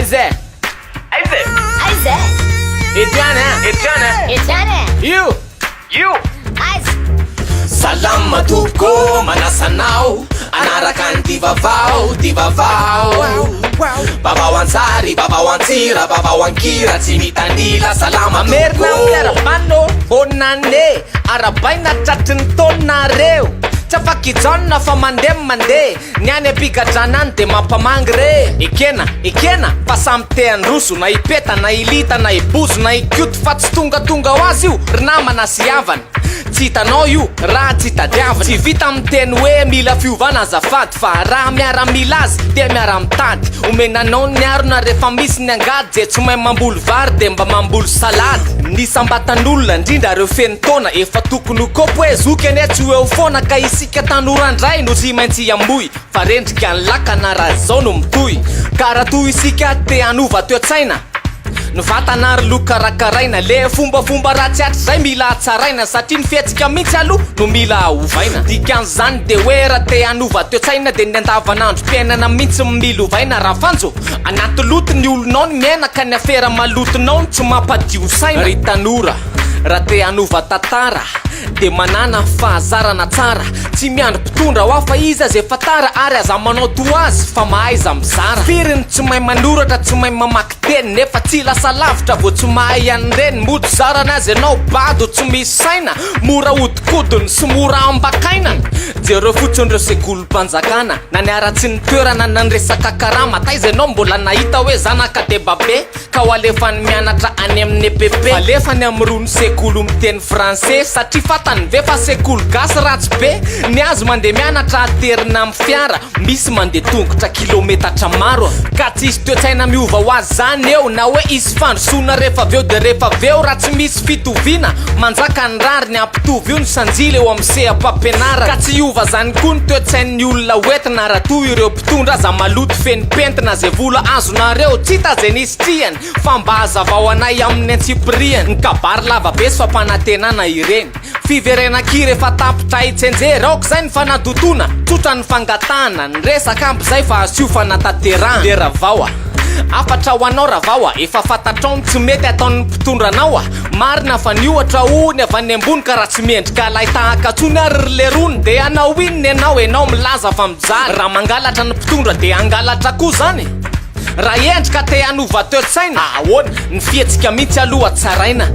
Aiza. Etiana. You. Salam matuko manasanao anarakan divavao baba wansari baba wansira baba wankira tsimitandila salama merna miarabano bonane arabaina tratintonnareo tsafakijonna fa mande niany apigadranan de mampamangre ekena fa samy teandroso na ipeta na ilita na iboso na ikioto fa tsy tongatonga ho azy io ry namana sy havana tsy hitanao io raha tsy tadiavana tsy vita amiteny hoe mila fiovana azafady fa raha miaramila azy de miara-mitady omenanao ny arona rehefa misy ny angady je tsy mahay mamboly vary de mba mamboly salady nisambatan'olona indrindra reo feny taona efa tokony ho kopy hoe zoky ane tsy hoe ho foana ka isika tanora-ndray no tsy maintsy iamboy fa rendrika ny lakana raha zao no mitoy ka raha toy isika te anova toe-tsaina no vatanary lokarakaraina le fombafomba raha tsy atry zay mila atsaraina satria ny fihetsika mihitsy aloha no mila ahovaina dikan'izany de hoe raha te anova toe-tsaina de ny andavanandro mpiainana mihitsy mila ovaina raha fanjo anaty loto ny olonao ny miainaka ny afera malotonao ny tsy mampadio saina ry tanora raha te anova tantara de manana fahazarana tsara tsy miandro mpitondra ho afa iza zay fatara ary aza manao to azy fa mahaiza mizara firiny tsy mahay manoratra tsy mahay mamaky teny nefa tsy lasa lavitra vo tsy mahay an'ireny mody zarana azy ianao bado tsy misy saina mora hodikodiny sy mora ambakaina jereo fotson'ireo sekolim-panjakana na niara-tsy ny toerana na nyresaka karama taiza ianao mbola nahita hoe zanaka de babe ka ho alefany mianatra any amin'ny EPP alefany am'rony sekolo miteny français satria fatany ve fa sekolo gasy ratsy be ny azo mandeha mianatra aterina amin'ny fiara misy mandeha tongotra kilometatra maro ka tsisy toe-tsaina miova ho azy zany eo na hoe isy fandrosoana rehefa aveo de rehefa aveo raha tsy misy fitoviana manjaka ny rary ny ampitovy io ny sanjila eo amin'ny seha-pampianara ka tsy hiova zany koa ny toe-tsain'ny olona hoentina raha toy ireo mpitondra aza maloto fenipentina zay vola azonareo tsy hita zay nisy triany fa mba hazavao anay amin'ny antsipiriany ny kabary lava be sy fampanantenana ireny fiverenaki rehefa tapitra itsenjery aoko zay ny fanadotona tsotra ny fangatana ny resaka ampy zay fa asio fanatanterahana le ravaoa afatra ho anao ravaoa efa fantatrao tsy mety ataon'ny mpitondranao marina fa ny ohatra ony avy any ambony ka raha tsy miendrika laitahakatsony ary rylerony de anao inony ianao milaza fa mijaly raha mangalatra ny mpitondra de angalatra koa zany raha endrika te anova toe-tsaina ahoana ny fihetsika mihitsy aloha tsaraina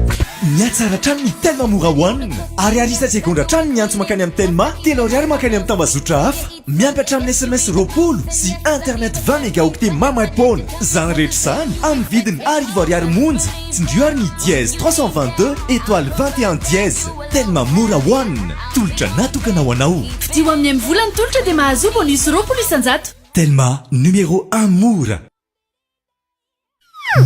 miatsara trano ny Telma mora hoanina ary arisantsika ondratrano ny antso makany amin'ny Telma tena ariary makany amin'ny tambazotra hafa miampy hatramin'ny SMS roapolo sy internet 20 mégaoctet mamaipona zany rehetra zany amin'ny vidiny arivo ariary monja tsindrioary ny dièse 322 étoile 21 dièse Telma mora hoanina tolotra natokana ho anao fidio amin'ny amin'ny volany tolotra dia mahazo bonus roapolo isanjato Telma numéro 1 mora.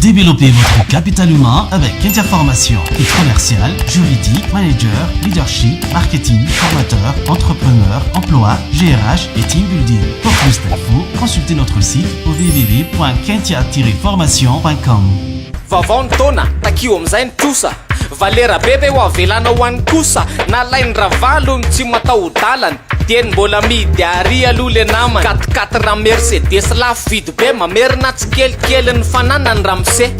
Développez votre capital humain avec interformation et commercial, juridique, manager, leadership, marketing, formateur, entrepreneur, emploi, GRH et team building. Pour plus d'infos, consultez notre site au www.kentia-formation.com. Vavao taona takio am'izay ny trosa valera bebe ho avelana ho an'ny kosa nalainy ravalo ny tsy matao dalany dieny mbola midy ary aloha le namany 44 raha Mercedes lafo vidy be mamerina tsy kelikely ny fanana ny ramose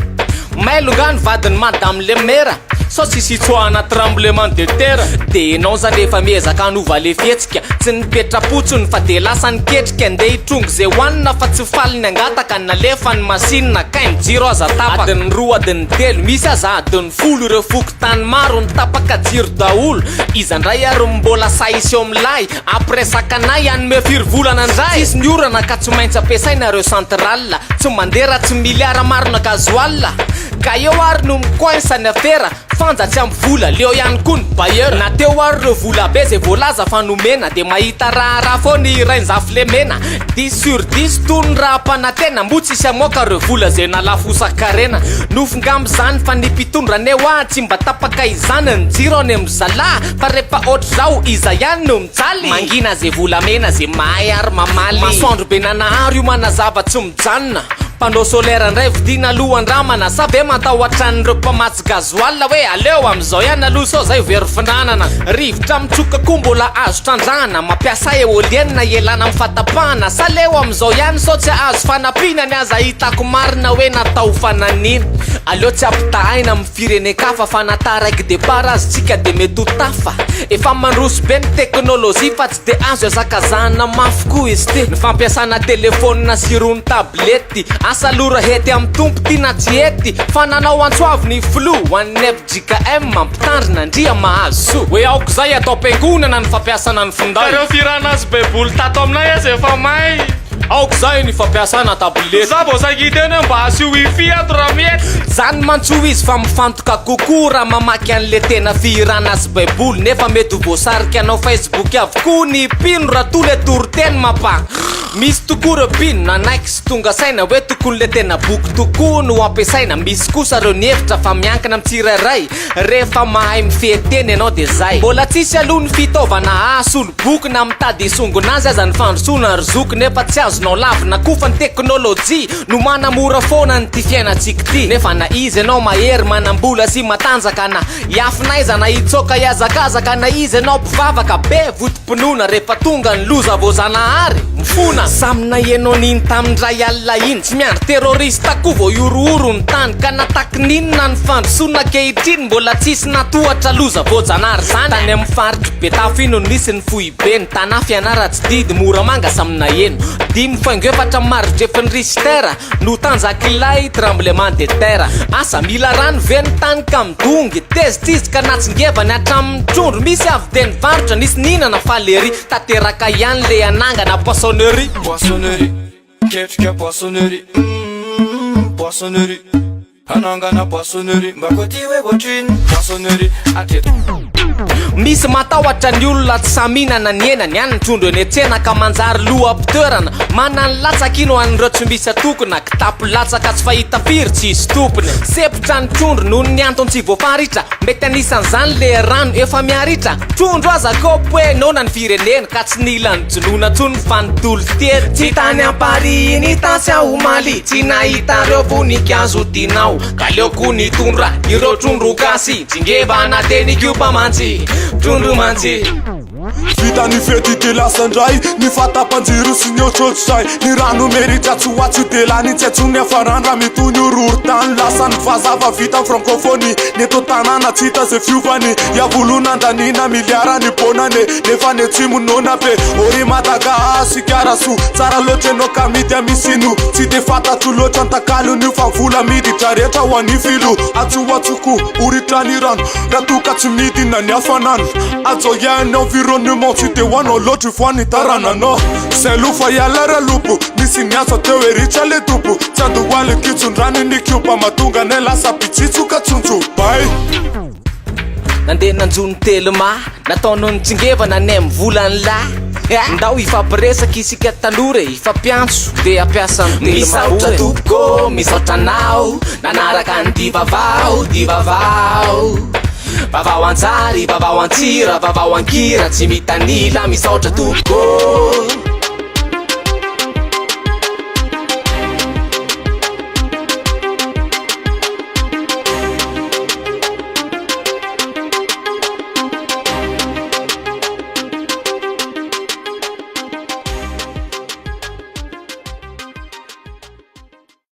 mailonga ny vadiny madame le mera so tsisy itsoahana tremblement de terre de enao zany efa miezaka hanova le fihetsika tsy nipetrapotsony fa de lasa niketrika ndeha hitrongo zay hoanina fa tsy faly ny angataka nalefa ny masinina kay mijiro aza tapa adiny roa adiny telo misy aza adiny folo ireo fokontany maro ny tapaka jiro daholo izandray ary mbola saisy eo amilay après sakanay anome firy-volana andray tsisy ny orana ka tsy maintsy ampiasaina reo central tsy mandera tsy miliara marona gazoal ka eo ary no mikoinsany afera fanjatsy amby vola leo ihany koa ny bailleur na teo ary reo vola be zay voalaza fanomena de mahita raha fo ny rainzafy le mena 10 sur 10 tony raha mpanantena mbo tsisy amoaka reo vola zay nalafosakarena nofingamby zany fa ny mpitondrane hoa tsy mba tapaka izany ny jiro any amin'ny zala fa rehefa ohatry zao iza ihany no mijaly mangina zay vola mena zay mahay ary mamaly masoandro be nanahary io manazava tsy mijanona mpandao solaire ndray vidina alohan-dramana savy matahoatran'ireo mpamatsy gazoal hoe aleo am'izao ihany aloha sao zay very finanana rivotra mitsoka koa mbola azo trandrahana mampiasa eolienne ielana mifatapahana sa leo am'izao ihany sao tsy azo fanapinany aza hitako marina hoe natao fananina aleo tsy ampitahaina amin'ny firenekafa fa nataraiky depart azy tsika de mety ho tafa efa mandroso be ny teknôlôzia fa tsy de azo azakazahana mafy koa izy ty ny fampiasana telefônina sy rony tablety asa lora hety amin'ny tompo tiana tsy hety fa nanao antsoavy ny flo hoan'ny FJKM mampitandrina ndria mahazo so hoe aoko zay atao am-piangonana ny fampiasana ny finday ireo firana azy baiboly tato aminay azy efa may aoko zay ny fampiasana tablety za vao sakiteny mba asio wifi ato raha mety zany mantso izy fa mifantoka kokoa raha mamaky an'le tena firana azy baiboly nefa mety ho voasariky anao Facebook avokoa ny pino raha to le toriteny mapa misy tokoa reo pino nanaiky sy tonga saina hoe tokony le tena boky tokoa no ampiasaina misy kosa reo ny hevitra fa miankina amin'ny tsirairay rehefa mahay mifehteny ianao de zay mbola tsisy aloha ny fitaovana asolo boky na mitady isongonazy aza ny fandrosona ryzoky nefa tsy azonao lavina kofa ny teknôlôjia no manamora foana ny ty fiainatsika ty nefa na izy ianao mahery manambola sy matanjaka na iafinaiza na itsoka iazakazaka na izy ianao mpivavaka be votim-pinoana rehefa tonga ny loza voazanahary mifona samina ianao niny tamindray alina iny tsy miandry terrorista koa vo iorooro ny tany ka nataky ninona ny fandrosona kehitriny mbola tsisy natohatra loza voajanahary zany tany amin'ny faritry be tafino nisy ny fohy be ny tana fianara tsy didy mora manga samina eno dimy faingo efatra marodrefiny ristera no tanjakilay tremblement de terre asa mila rano veny tany ka midongy tezitsizy ka natsingevany hatramin'ny trondro misy avy de ny varotra nisy ninana faleri tateraka ihany le anangana poissonnerie poissonnerie ketrika poissonnerie poissonnerie anangana poissonnerie mba koty hoe voatriny poissonnerie atreto misy matahotra ny olona tsy saminana ny enany any ny trondro eny antsena ka manjary loha apitoerana mana ny latsaka ino an'ireo tsy misy atokona kitapo latsaka tsy fahita firy tsy isy tompony sepotra ny trondro noho ny antony tsy voafaritra mety anisan'izany le rano efa miaritra trondro aza kopy hoe nona ny firenena ka tsy nila ny jonoana tsony fa nitolo tery tsy tany ampari iny tasy aho maly tsy nahita reo voninkazo tinao ka leo koa ny tondra ireo trondro gasy tsingevana teny kiopa mantsy trondro mantsy vitany fety de lasandray ny fatapanjiro sy ny otrotray ny rano meritra tsy hoatsy delany tsy atsony afarandra metony ororotany lasany fazava vita francophonie ny eto tanàna tsy hita ze fiovany iavolonandranina miliarany bonane nefa ny atsimonona be ori madagasikaraso tsara loatra anao ka midy amisino tsy de fatatro loatra antakalon'io fa vola miditra rehetra ho any filo atsoatsoko oritrany rano ratoka tsy midina ny afanano azo ianao environnement tsy de hoanao loatra foany tarananao sailofa ialara lopo misy niatso teo eritra le topo tsy andohoale kitsondrany ny kiopa matonga nay lasa pitsitsoka tsontso bay nandeha nanjony telema nataonao nitsingevana ny am'volany lahy ndao ifampiresaka isika talory ifampiantso de ampiasa ny misaotra topoko misaotra anao nanaraka ny divavao vavao antsary vavao antsira vavao ankira tsy mitanila misaotra topoko